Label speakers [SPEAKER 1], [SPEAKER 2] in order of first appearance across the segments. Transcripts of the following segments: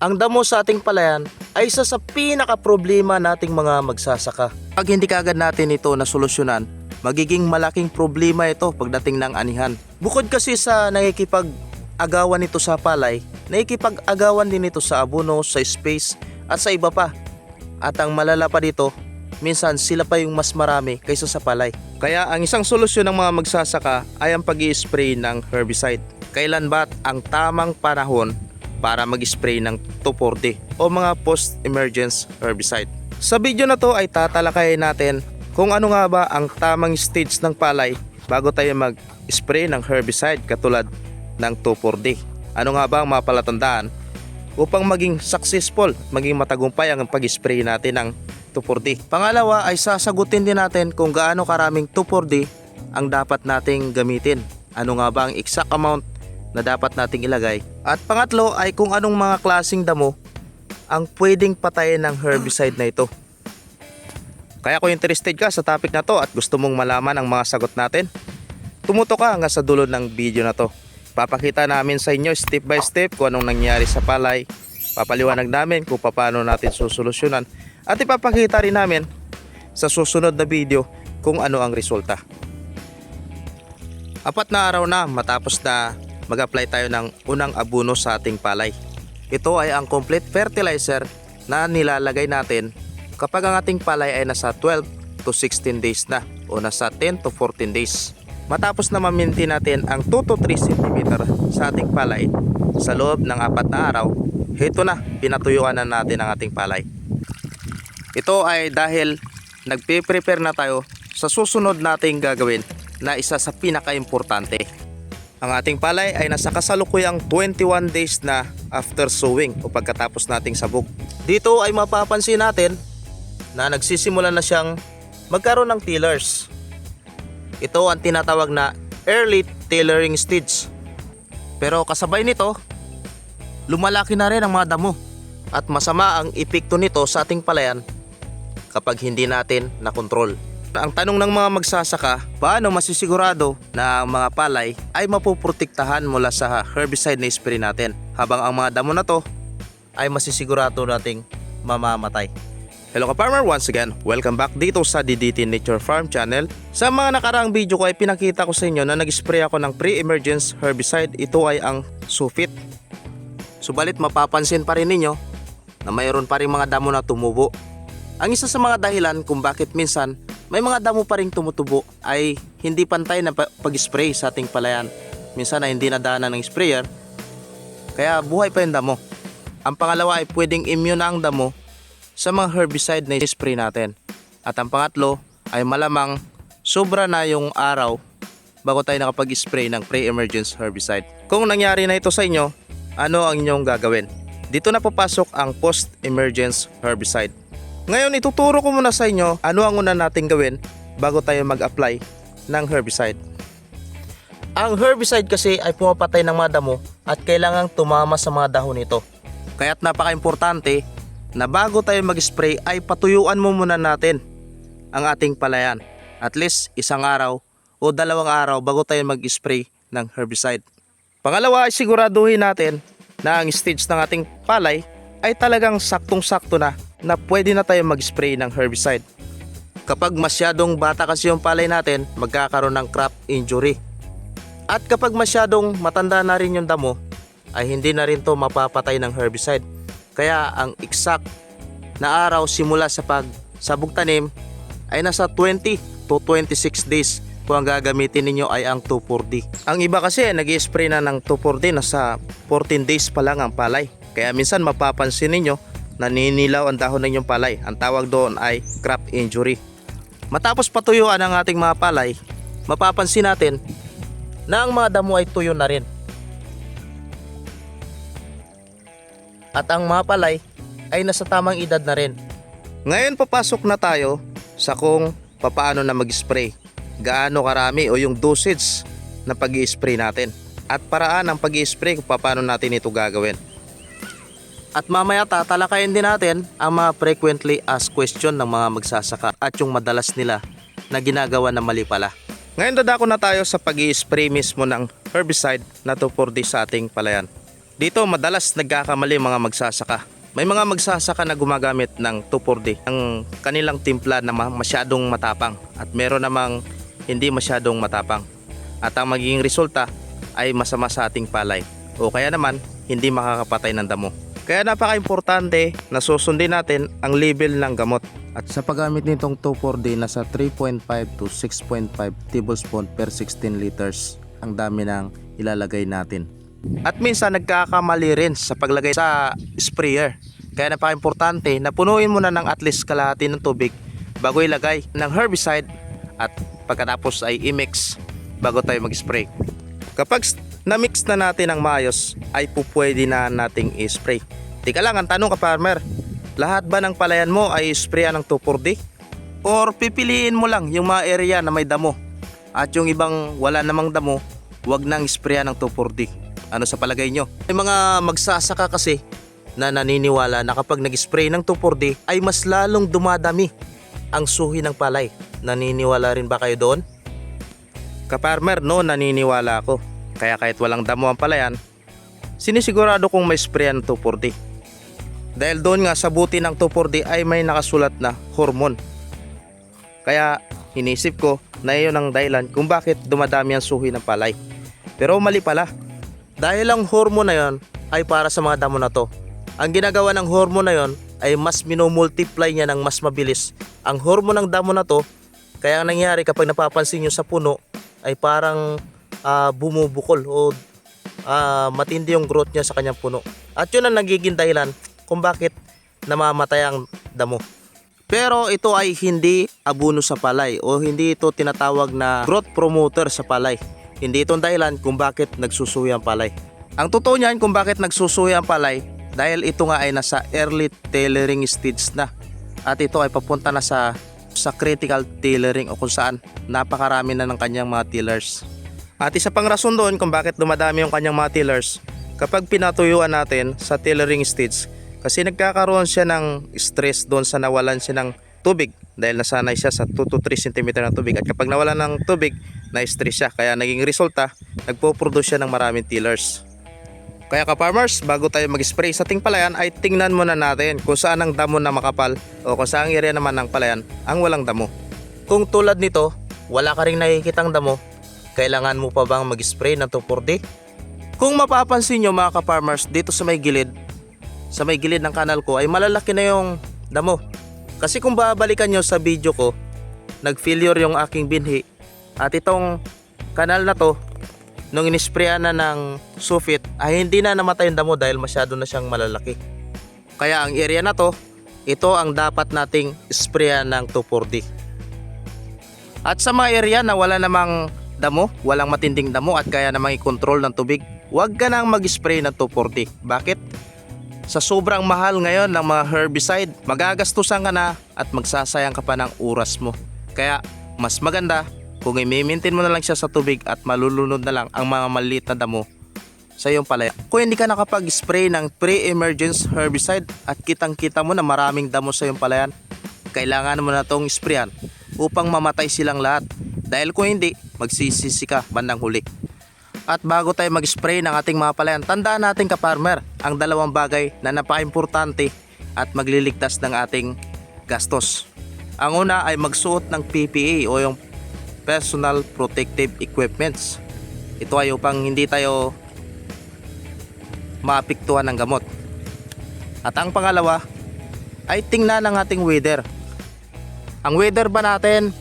[SPEAKER 1] Ang damo sa ating palayan ay isa sa pinaka-problema nating mga magsasaka. Pag hindi kaagad natin ito nasolusyonan, magiging malaking problema ito pagdating ng anihan. Bukod kasi sa nakikipag-agawan nito sa palay, nakikipag-agawan din ito sa abono, sa space at sa iba pa. At ang malala pa dito, minsan sila pa yung mas marami kaysa sa palay. Kaya ang isang solusyon ng mga magsasaka ay ang pag-i-spray ng herbicide. Kailan ba ang tamang panahon para mag-spray ng 2,4-D o mga post-emergence herbicide? Sa video na to ay tatalakayin natin kung ano nga ba ang tamang stage ng palay bago tayo mag-spray ng herbicide katulad ng 2,4-D. Ano nga ba ang mga palatandaan upang maging successful, maging matagumpay ang pag-spray natin ng 2,4-D. Pangalawa ay sasagutin din natin kung gaano karaming 2,4-D ang dapat nating gamitin. Ano nga ba ang exact amount na dapat nating ilagay. At pangatlo ay kung anong mga klaseng damo ang pwedeng patayin ng herbicide na ito. Kaya kung interested ka sa topic na to at gusto mong malaman ang mga sagot natin, tumutok ka hanggang sa dulo ng video na to. Papakita namin sa inyo step by step kung anong nangyari sa palay. Papaliwanag namin kung paano natin susolusyonan. At ipapakita rin namin sa susunod na video kung ano ang resulta. 4 na araw na matapos na mag-apply tayo ng unang abono sa ating palay. Ito ay ang complete fertilizer na nilalagay natin kapag ang ating palay ay nasa 12 to 16 days na o nasa 10 to 14 days. Matapos na ma-maintain natin ang 2 to 3 cm sa ating palay sa loob ng 4 na araw, ito na, pinatuyuan na natin ang ating palay. Ito ay dahil nagpe-prepare na tayo sa susunod nating gagawin na isa sa pinaka-importante. Ang ating palay ay nasa kasalukuyang 21 days na after sowing o pagkatapos nating sabog. Dito ay mapapansin natin na nagsisimula na siyang magkaroon ng tillers. Ito ang tinatawag na early tillering stage. Pero kasabay nito, lumalaki na rin ang mga damo at masama ang epekto nito sa ating palayan kapag hindi natin nakontrol. Ang tanong ng mga magsasaka, paano masisigurado na ang mga palay ay mapuprotektahan mula sa herbicide na spray natin habang ang mga damo na to ay masisigurado nating mamamatay. Hello ka-farmer, once again, welcome back dito sa DDT Nature Farm Channel. Sa mga nakaraang video ko ay pinakita ko sa inyo na nag-spray ako ng pre-emergence herbicide. Ito ay ang Sulfit. Subalit mapapansin pa rin ninyo na mayroon pa rin mga damo na tumubo. Ang isa sa mga dahilan kung bakit minsan may mga damo pa rin tumutubo ay hindi pantay na pag-spray sa ating palayan. Minsan ay hindi nadaanan ng sprayer, kaya buhay pa yung damo. Ang pangalawa ay pwedeng immune na ang damo sa mga herbicide na spray natin. At ang pangatlo ay malamang sobra na yung araw bago tayo nakapag-spray ng pre-emergence herbicide. Kung nangyari na ito sa inyo, ano ang inyong gagawin? Dito na papasok ang post-emergence herbicide. Ngayon ituturo ko muna sa inyo ano ang una nating gawin bago tayo mag-apply ng herbicide. Ang herbicide kasi ay pumapatay ng mga damo at kailangang tumama sa mga dahon nito. Kaya't napaka-importante na bago tayo mag-spray ay patuyuan mo muna natin ang ating palayan. At least 1 araw o 2 araw bago tayo mag-spray ng herbicide. Pangalawa ay siguraduhin natin na ang stage ng ating palay ay talagang saktong-sakto na pwede na tayo mag-spray ng herbicide. Kapag masyadong bata kasi yung palay natin, magkakaroon ng crop injury. At kapag masyadong matanda na rin yung damo, ay hindi na rin to mapapatay ng herbicide. Kaya ang exact na araw simula sa pagsabog tanim ay nasa 20 to 26 days kung ang gagamitin ninyo ay ang 2,4-D. Ang iba kasi nag-i-spray na ng 2,4-D nasa 14 days pa lang ang palay. Kaya minsan mapapansin ninyo naninilaw ang dahon ng inyong palay. Ang tawag doon ay crop injury. Matapos patuyuan ang ating mga palay, mapapansin natin na ang mga damo ay tuyo na rin. At ang mga palay ay nasa tamang edad na rin. Ngayon papasok na tayo sa kung paano na mag-spray. Gaano karami o yung dosage na pag-i-spray natin. At paraan ng pag-i-spray kung paano natin ito gagawin. At mamaya tatalakayin din natin ang mga frequently asked question ng mga magsasaka at yung madalas nila na ginagawa na mali pala. Ngayon dadako na tayo sa pag-i-spray mismo ng herbicide na 2,4-D sa ating palayan. Dito madalas nagkakamali mga magsasaka. May mga magsasaka na gumagamit ng 2,4-D ang kanilang timpla na masyadong matapang at meron namang hindi masyadong matapang. At ang magiging resulta ay masama sa ating palay o kaya naman hindi makakapatay ng damo. Kaya napaka-importante na susundin natin ang level ng gamot. At sa paggamit nitong 2,4-D, nasa 3.5 to 6.5 tablespoon per 16 liters ang dami ng ilalagay natin. At minsan nagkakamali rin sa paglagay sa sprayer. Kaya napaka-importante na punuin muna ng at least kalahati ng tubig bago ilagay ng herbicide at pagkatapos ay i-mix bago tayo mag-spray. Kapag na-mix na natin ang maayos ay pupwede na nating i-spray. Tika lang, ang tanong ka farmer, lahat ba ng palayan mo ay sprayan ng 2,4-D? Or pipiliin mo lang yung mga area na may damo at yung ibang wala namang damo, wag nang sprayan ng 2,4-D? Ano sa palagay nyo? May mga magsasaka kasi na naniniwala na kapag nag-spray ng 2,4-D ay mas lalong dumadami ang suhi ng palay. Naniniwala rin ba kayo doon? Ka-farmer, no, naniniwala ako. Kaya kahit walang damo ang palayan, sinisigurado kong may sprayan ng 2,4-D. Dahil doon nga sa buti ng 2,4-D ay may nakasulat na hormone. Kaya inisip ko na iyon ang dahilan kung bakit dumadami ang suhi ng palay. Pero mali pala. Dahil ang hormone na yon ay para sa mga damo na to. Ang ginagawa ng hormone na yon ay mas minomultiply niya ng mas mabilis ang hormone ng damo na to. Kaya ang nangyari kapag napapansin nyo sa puno ay parang bumubukol o matindi yung growth niya sa kanyang puno. At yun ang nagiging dahilan kung bakit namamatay ang damo. Pero ito ay hindi abono sa palay o hindi ito tinatawag na growth promoter sa palay. Hindi ito ang dahilan kung bakit nagsusuhi ang palay. Ang totoo niyan kung bakit nagsusuhi ang palay dahil ito nga ay nasa early tailoring stage na. At ito ay papunta na sa critical tailoring o kung saan napakarami na ng kanyang mga tillers. At isa pang rason doon kung bakit dumadami yung kanyang mga tillers kapag pinatuyuan natin sa tillering stage kasi nagkakaroon siya ng stress doon sa nawalan siya ng tubig dahil nasanay siya sa 2 to 3 cm ng tubig at kapag nawalan ng tubig na-stress siya kaya naging resulta nagpo-produce siya ng maraming tillers. Kaya ka-farmers, bago tayo mag-spray sa ating palayan ay tingnan muna natin kung saan ang damo na makapal o kung saan area naman ng palayan ang walang damo. Kung tulad nito, wala ka ring nakikitang damo, kailangan mo pa bang mag-spray ng 2,4-D? Kung mapapansin nyo mga ka-farmers, dito sa may gilid ng kanal ko ay malalaki na yung damo. Kasi kung babalikan nyo sa video ko, nag-failure yung aking binhi at itong kanal na to, nung inisprayan na ng sulfit ay hindi na namatay yung damo dahil masyado na siyang malalaki. Kaya ang area na to, ito ang dapat nating sprayan ng 2,4-D. At sa mga area na wala namang damo, walang matinding damo at kaya namang i-control ng tubig, huwag ka nang mag-spray ng 2,4-D. Bakit? Sa sobrang mahal ngayon ng mga herbicide, magagastusan ka na at magsasayang ka pa ng oras mo. Kaya mas maganda kung i-maintain mo na lang siya sa tubig at malulunod na lang ang mga maliit na damo sa iyong palaya. Kung hindi ka nakapag-spray ng pre-emergence herbicide at kitang-kita mo na maraming damo sa iyong palayan, kailangan mo na itong sprayan upang mamatay silang lahat. Dahil kung hindi, magsisisi ka bandang huli. At bago tayo mag-spray ng ating mga palayan, tandaan natin ka-farmer ang dalawang bagay na napaka-importante at magliligtas ng ating gastos. Ang una ay magsuot ng PPE o yung Personal Protective Equipments. Ito ay upang hindi tayo maapektuhan ng gamot. At ang pangalawa ay tingnan ang ating weather. Ang weather ba natin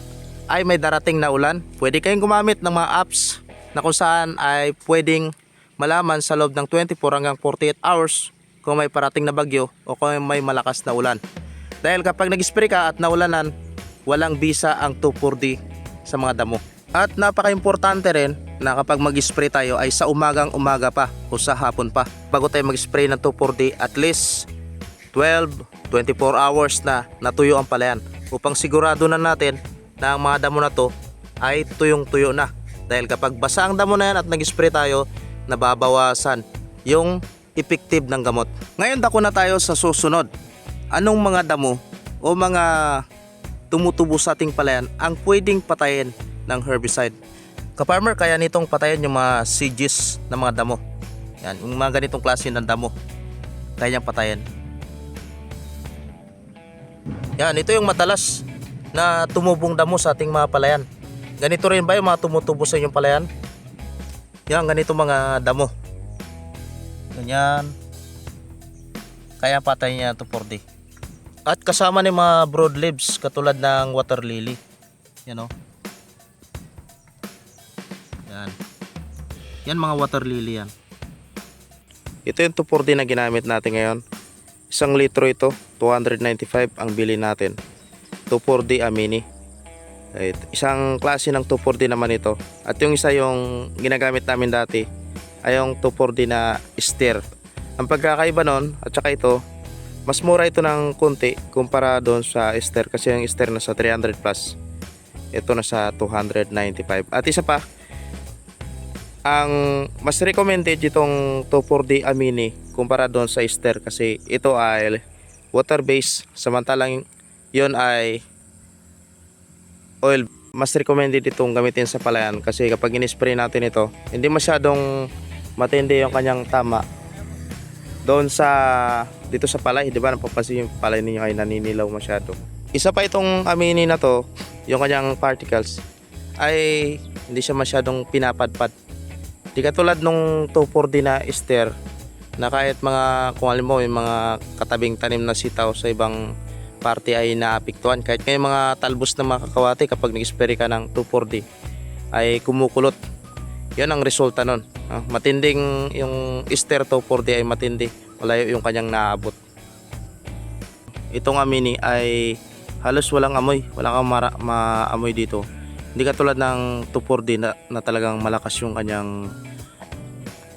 [SPEAKER 1] ay may darating na ulan? Pwede kayong gumamit ng mga apps na kung saan ay pwedeng malaman sa loob ng 24 hanggang 48 hours kung may parating na bagyo o kung may malakas na ulan. Dahil kapag nag-spray ka at naulanan, walang bisa ang 2,4-D sa mga damo. At napaka-importante rin na kapag mag-spray tayo ay sa umagang umaga pa o sa hapon pa. Bago tayo mag-spray ng 2,4-D, at least 12-24 hours na natuyo ang palayan upang sigurado na natin na ang mga damo na to ay tuyong-tuyo na. Dahil kapag basa ang damo na yan at nag-spray tayo, nababawasan yung effective ng gamot. Ngayon dako na tayo sa susunod. Anong mga damo o mga tumutubo sa ating palayan ang pwedeng patayin ng herbicide? Ka-farmer, kaya nitong patayin yung mga seedges ng mga damo. Yan, yung mga ganitong klase ng damo, kaya niyang patayin. Yan, ito yung madalas na tumubong damo sa ating mga palayan. Ganito rin ba yung mga tumutubo sa inyong palayan? Yan, ganito mga damo. Ganyan. Kaya patay niya ito 4D. At kasama ni mga broadleaves katulad ng water lily. Yan o. Yan. Yan mga water lily yan. Ito yung 2,4-D na ginamit natin ngayon. 1 litro ito, 295 ang bili natin. 2,4-D Amini. Isang klase ng 2,4-D naman ito. At yung isa yung ginagamit namin dati ay yung 2,4-D na Ester. Ang pagkakaiba nun at saka ito, mas mura ito ng konti kumpara doon sa Ester, kasi yung Ester nasa 300 plus. Ito nasa 295. At isa pa, ang mas recommended itong 2,4-D Amini kumpara doon sa Ester, kasi ito ay water based, samantalang yon ay oil. Mas recommended itong gamitin sa palayan kasi kapag in-spray natin ito, hindi masyadong matindi yung kanyang tama doon sa dito sa palay, di ba? Napapansin yung palay ninyo ay naninilaw masyado. Isa pa itong Amini na to, yung kanyang particles ay hindi siya masyadong pinapadpad. Di katulad nung 2,4-D na Ester na kahit mga, kung alam mo, yung mga katabing tanim na sitaw sa ibang parte ay naapektuhan. Kahit ngayon mga talbos na mga kakawati, kapag nag-spray ka ng 2,4-D ay kumukulot. Yan ang resulta nun. Matinding yung Ester 2,4-D ay matindi. Malayo yung kanyang naabot. Itong Amini ay halos walang amoy. Wala kang maamoy dito. Hindi katulad ng 2,4-D na talagang malakas yung kanyang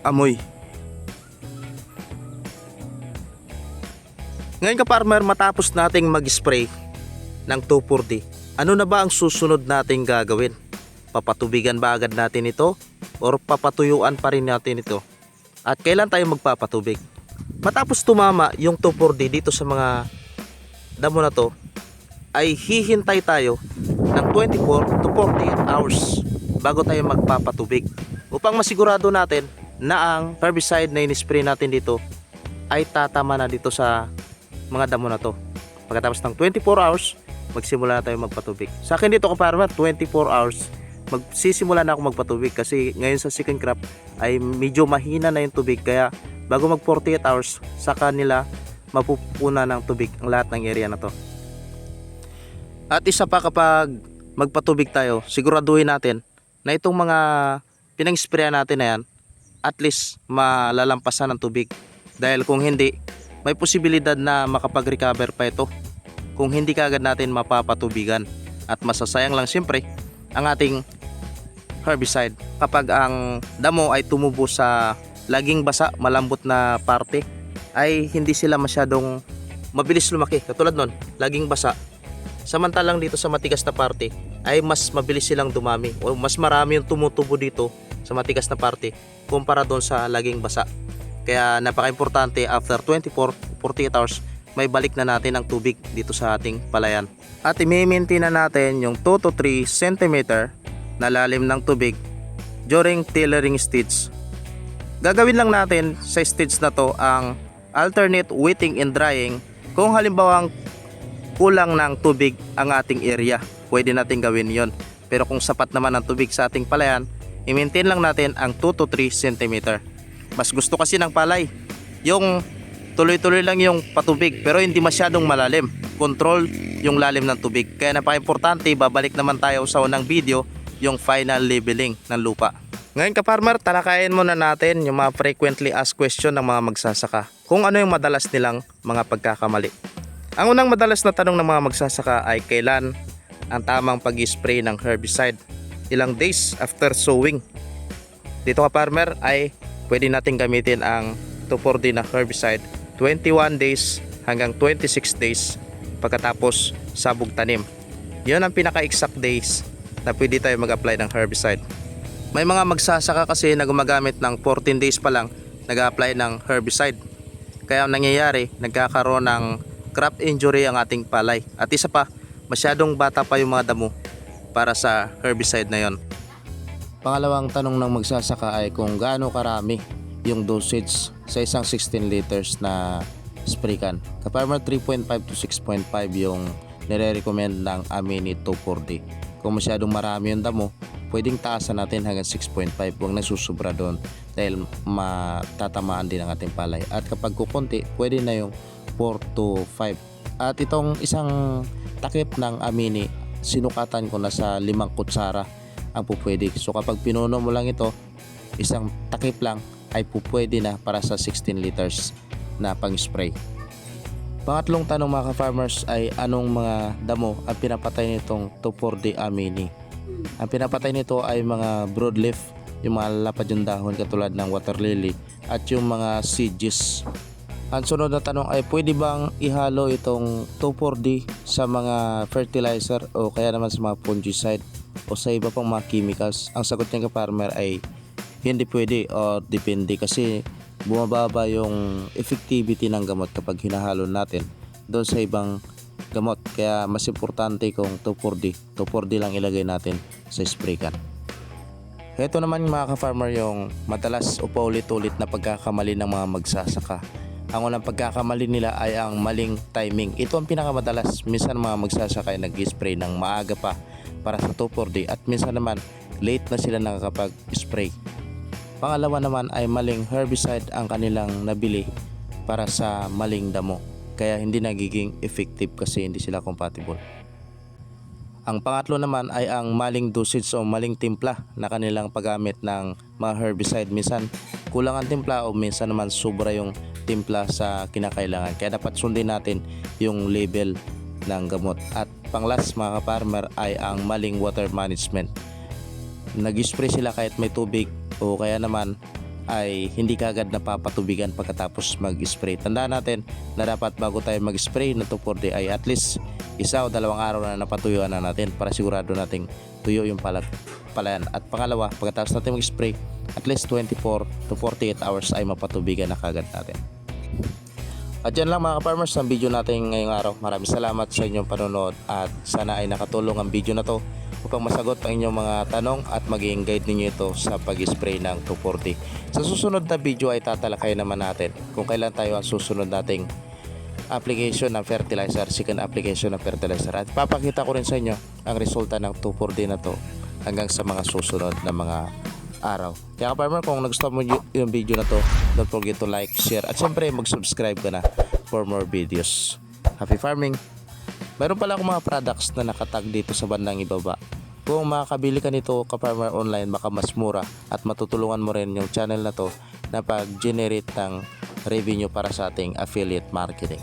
[SPEAKER 1] amoy. Ngayon ka farmer, matapos nating mag-spray ng 2,4-D, ano na ba ang susunod nating gagawin? Papatubigan ba agad natin ito? Or papatuyuan pa rin natin ito? At kailan tayo magpapatubig? Matapos tumama yung 2,4-D dito sa mga damo na to, ay hihintay tayo ng 24 to 48 hours bago tayo magpapatubig upang masigurado natin na ang herbicide na in-spray natin dito ay tatama na dito sa mga damo na to. Pagkatapos ng 24 hours, magsimula na tayo magpatubig. Sa akin dito ka-farmer, 24 hours magsisimula na ako magpatubig kasi ngayon sa second crop ay medyo mahina na yung tubig, kaya bago mag 48 hours sa kanila mapupuna ng tubig ang lahat ng area na to. At isa pa, kapag magpatubig tayo, siguraduhin natin na itong mga pinang-sprayan natin na yan, at least malalampasan ng tubig. Dahil kung hindi, may posibilidad na makapag-recover pa ito kung hindi kaagad natin mapapatubigan. At masasayang lang siyempre ang ating herbicide kapag ang damo ay tumubo sa laging basa, malambot na parte, ay hindi sila masyadong mabilis lumaki. Katulad nun, laging basa. Samantalang dito sa matigas na parte ay mas mabilis silang dumami o mas marami yung tumutubo dito sa matigas na parte kumpara doon sa laging basa. Kaya napaka-importante, after 24-48 hours may balik na natin ang tubig dito sa ating palayan. At i-maintain na natin yung 2 to 3 cm na lalim ng tubig during tillering stage. Gagawin lang natin sa stage na to ang alternate wetting and drying. Kung halimbawa kulang ng tubig ang ating area, pwede natin gawin yon. Pero kung sapat naman ang tubig sa ating palayan, i-maintain lang natin ang 2 to 3 cm. Mas gusto kasi ng palay yung tuloy-tuloy lang yung patubig pero hindi masyadong malalim. Control yung lalim ng tubig. Kaya napaka-importante, babalik naman tayo sa unang video, yung final leveling ng lupa. Ngayon ka-farmer, talakayin muna natin yung mga frequently asked question ng mga magsasaka. Kung ano yung madalas nilang mga pagkakamali. Ang unang madalas na tanong ng mga magsasaka ay kailan ang tamang pag-spray ng herbicide. Ilang days after sowing. Dito ka-farmer ay pwede natin gamitin ang 2,4-D na herbicide 21 days hanggang 26 days pagkatapos sabog tanim. Yun ang pinaka-exact days na pwede tayo mag-apply ng herbicide. May mga magsasaka kasi na gumagamit ng 14 days pa lang nag-apply ng herbicide. Kaya ang nangyayari, nagkakaroon ng crop injury ang ating palay. At isa pa, masyadong bata pa yung mga damo para sa herbicide na yon. Pangalawang tanong ng magsasaka ay kung gaano karami yung dosage sa isang 16 liters na spray can. Ka-farmer, 3.5 to 6.5 yung nire-recommend ng Amini 240. Kung masyadong marami yung damo, pwedeng taasan natin hanggang 6.5. Huwag na susubra doon dahil matatamaan din ang ating palay. At kapag kukunti, pwede na yung 4 to 5. At itong isang takip ng Amini, sinukatan ko na sa 5 kutsara ang pupwede. So kapag pinuno mo lang ito, isang takip lang ay pupwede na para sa 16 liters na pang-spray. Pangatlong tanong mga ka-farmers ay anong mga damo ang pinapatay nitong 2,4-D Amini? Ang pinapatay nito ay mga broadleaf, yung mga lapad yung dahon katulad ng water lily at yung mga sedges. Ang sunod na tanong ay pwede bang ihalo itong 2,4-D sa mga fertilizer o kaya naman sa mga fungicide o sa iba pang mga chemicals? Ang sagot ng ka-farmer ay hindi pwede o depende kasi bumababa yung effectivity ng gamot kapag hinahalo natin doon sa ibang gamot. Kaya mas importante kung 2,4-D lang ilagay natin sa spray can. Ito naman mga ka-farmer yung madalas o paulit-ulit na pagkakamali ng mga magsasaka. Ang unang pagkakamali nila ay ang maling timing. Ito ang pinakamadalas. Minsan mga magsasaka ay nag-spray ng maaga pa para sa 2,4-D at minsan naman late na sila nakakapag-spray. Pangalawa naman ay maling herbicide ang kanilang nabili para sa maling damo. Kaya hindi nagiging effective kasi hindi sila compatible. Ang pangatlo naman ay ang maling dosage o maling timpla na kanilang paggamit ng mga herbicide. Minsan kulang ang timpla o minsan naman sobra yung timpla sa kinakailangan. Kaya dapat sundin natin yung label ng gamot. At panglas mga ka-farmer ay ang maling water management. Nag-spray sila kahit may tubig o kaya naman ay hindi kaagad napapatubigan pagkatapos mag-spray. Tandaan natin na dapat bago tayo mag-spray na 2,4-D ay at least 1 o 2 araw na napatuyuan na natin para sigurado nating tuyo yung palayan. At pangalawa, pagkatapos natin mag-spray, at least 24 to 48 hours ay mapatubigan na kaagad natin. At yan lang mga ka-farmers ang video natin ngayong araw. Maraming salamat sa inyong panonood at sana ay nakatulong ang video na to upang masagot ang inyong mga tanong at maging guide ninyo ito sa pag-spray ng 2,4-D. Sa susunod na video ay tatalakay naman natin kung kailan tayo ang susunod nating application ng fertilizer, second application ng fertilizer. At papakita ko rin sa inyo ang resulta ng 2,4-D na to hanggang sa mga susunod na mga araw. Kaya ka-farmer, kung nagustuhan mo yung video na to, don't forget to like, share at syempre mag-subscribe ka na for more videos. Happy farming! Meron pala akong mga products na nakatag dito sa bandang ibaba. Kung makakabili ka nito ka-farmer online, baka mas mura at matutulungan mo rin yung channel na to na pag-generate ng revenue para sa ating affiliate marketing.